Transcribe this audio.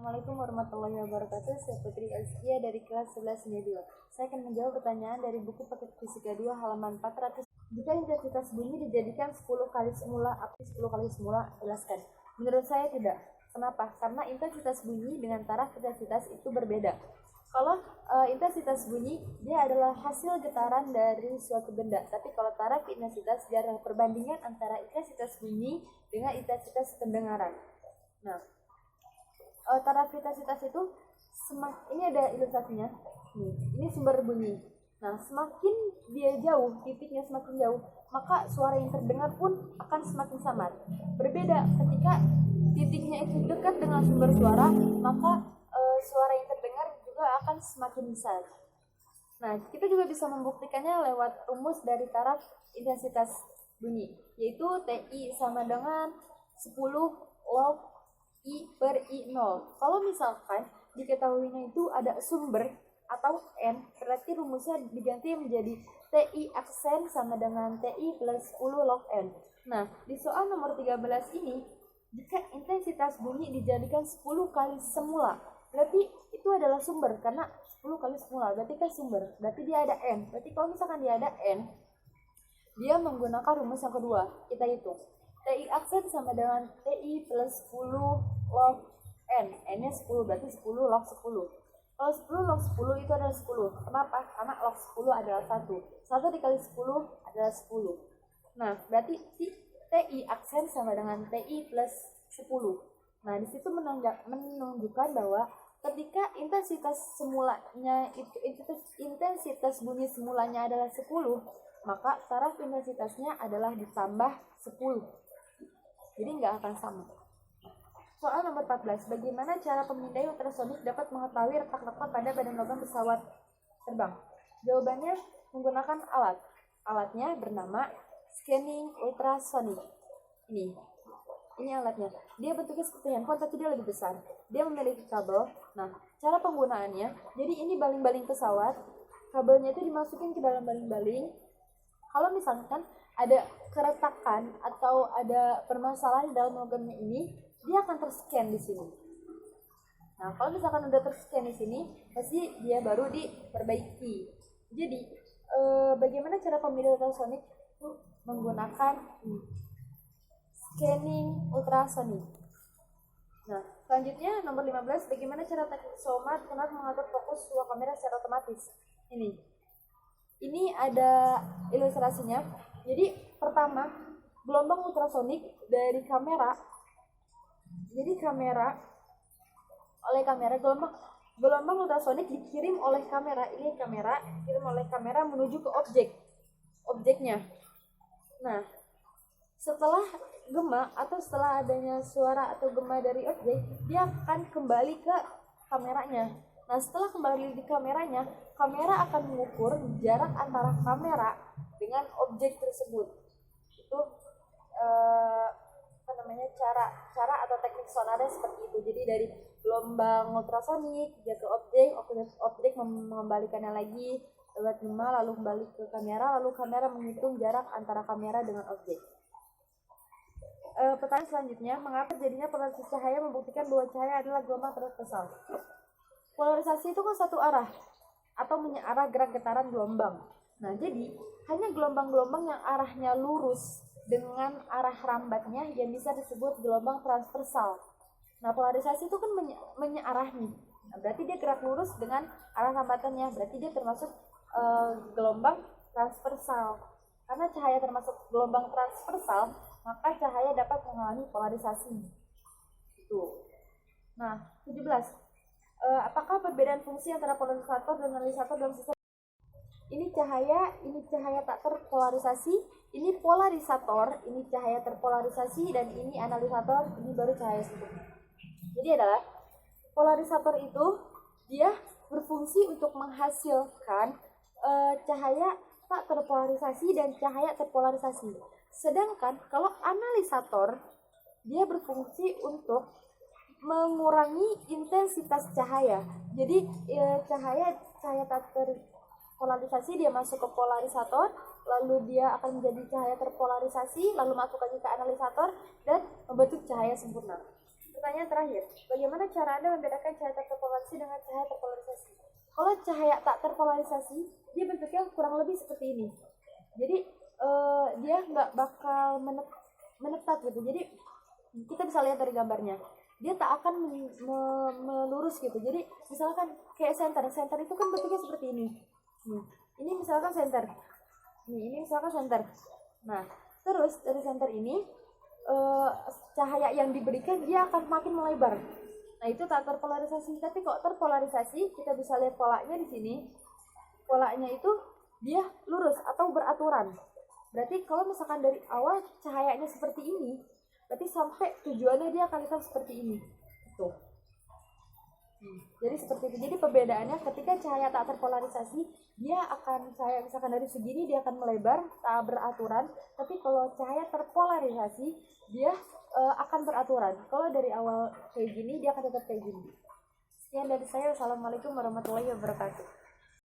Assalamualaikum warahmatullahi wabarakatuh. Saya Putri Azkia dari kelas 11 2. Saya akan menjawab pertanyaan dari buku paket fisika 2 halaman 400. Jika intensitas bunyi dijadikan 10 kali semula, apa 10 kali semula? Jelaskan. Menurut saya tidak. Kenapa? Karena intensitas bunyi dengan taraf intensitas itu berbeda. Kalau intensitas bunyi dia adalah hasil getaran dari suatu benda, tapi kalau taraf intensitas dia adalah perbandingan antara intensitas bunyi dengan intensitas pendengaran. Nah, taraf intensitas itu ini ada ilustrasinya. Ini sumber bunyi. Nah, semakin dia jauh, titiknya semakin jauh, maka suara yang terdengar pun akan semakin samar. Berbeda ketika titiknya itu dekat dengan sumber suara, maka suara yang terdengar juga akan semakin besar. Nah, kita juga bisa membuktikannya lewat rumus dari taraf intensitas bunyi, yaitu TI sama dengan 10 log I per I0. Kalau misalkan diketahuinya itu ada sumber atau N, berarti rumusnya diganti menjadi TI aksen sama dengan TI plus 10 log N. Nah, di soal nomor 13 ini, jika intensitas bunyi dijadikan 10 kali semula, berarti itu adalah sumber, karena 10 kali semula, berarti kan sumber, berarti dia ada N. Berarti kalau misalkan dia ada N, dia menggunakan rumus yang kedua, kita hitung. TI aksen sama dengan TI plus 10 log N. N-nya 10, berarti 10 log 10. Kalau 10 log 10 itu adalah 10. Kenapa? Karena log 10 adalah 1. 1 dikali 10 adalah 10. Nah, berarti TI aksen sama dengan TI plus 10. Nah, di situ menunjukkan bahwa ketika intensitas semulanya itu intensitas bunyi semulanya adalah 10, maka taraf intensitasnya adalah ditambah 10. Jadi nggak akan sama. Soal nomor 14, bagaimana cara pemindai ultrasonik dapat mengetahui retak-retak pada badan logam pesawat terbang? Jawabannya menggunakan alat. Alatnya bernama scanning ultrasonik. Ini alatnya. Dia bentuknya seperti handphone tapi dia lebih besar. Dia memiliki kabel. Nah, cara penggunaannya, jadi ini baling-baling pesawat. Kabelnya itu dimasukin ke dalam baling-baling. Kalau misalkan ada keretakan atau ada permasalahan dalam logamnya ini, dia akan terscan di sini. Nah, kalau misalkan udah terscan di sini, pasti dia baru diperbaiki. Jadi, bagaimana cara pemindai ultrasonik? Menggunakan scanning ultrasonik. Nah, selanjutnya nomor 15, bagaimana cara teknik somat mengatur fokus sebuah kamera secara otomatis? Ini ada ilustrasinya. Jadi pertama, gelombang ultrasonik dari kamera. Jadi gelombang ultrasonik dikirim oleh kamera. Ini dikirim oleh kamera menuju ke objeknya. Nah, setelah gema atau setelah adanya suara atau gema dari objek, dia akan kembali ke kameranya. Nah, setelah kembali di kameranya, kamera akan mengukur jarak antara kamera dengan objek tersebut. Itu cara atau teknik sonarnya seperti itu. Jadi dari gelombang ultrasonik dia ke objek mengembalikannya lagi lewat gema, lalu kembali ke kamera, lalu kamera menghitung jarak antara kamera dengan objek. Pertanyaan selanjutnya, mengapa jadinya polarisasi cahaya membuktikan bahwa cahaya adalah gelombang transversal? Polarisasi itu kan satu arah atau menyearah gerak getaran gelombang. Nah, jadi hanya gelombang-gelombang yang arahnya lurus dengan arah rambatnya yang bisa disebut gelombang transversal. Nah, polarisasi itu kan menyearah nih. Nah, berarti dia gerak lurus dengan arah rambatannya. Berarti dia termasuk gelombang transversal. Karena cahaya termasuk gelombang transversal, maka cahaya dapat mengalami polarisasi. Itu. Nah, 17. Apakah perbedaan fungsi antara polarisator dan analisator dalam sistem? Ini cahaya tak terpolarisasi, ini polarisator, ini cahaya terpolarisasi, dan ini analisator, ini baru cahaya sempurna. Jadi adalah polarisator itu dia berfungsi untuk menghasilkan cahaya tak terpolarisasi dan cahaya terpolarisasi. Sedangkan kalau analisator dia berfungsi untuk mengurangi intensitas cahaya. Jadi cahaya tak terpolarisasi dia masuk ke polarisator, lalu dia akan menjadi cahaya terpolarisasi, lalu masuk lagi ke analisator dan membentuk cahaya sempurna. Pertanyaan terakhir, bagaimana cara Anda membedakan cahaya tak terpolarisasi dengan cahaya terpolarisasi? Kalau cahaya tak terpolarisasi, dia bentuknya kurang lebih seperti ini. Jadi dia nggak bakal menetap gitu. Jadi kita bisa lihat dari gambarnya, dia tak akan melurus gitu. Jadi misalkan kayak center itu kan bentuknya seperti ini. Ini misalkan center. Ini misalkan center. Nah, terus dari center ini cahaya yang diberikan dia akan makin melebar. Nah, itu tak terpolarisasi. Tapi kalau terpolarisasi, kita bisa lihat polanya di sini. Polanya itu dia lurus atau beraturan. Berarti kalau misalkan dari awal cahayanya seperti ini, berarti sampai tujuannya dia akan tetap seperti ini. Tuh. Jadi seperti itu. Jadi perbedaannya ketika cahaya tak terpolarisasi, dia akan cahaya misalkan dari segini dia akan melebar, tak beraturan. Tapi kalau cahaya terpolarisasi, dia akan beraturan. Kalau dari awal kayak gini, dia akan tetap kayak gini. Sekian dari saya. Wassalamualaikum warahmatullahi wabarakatuh.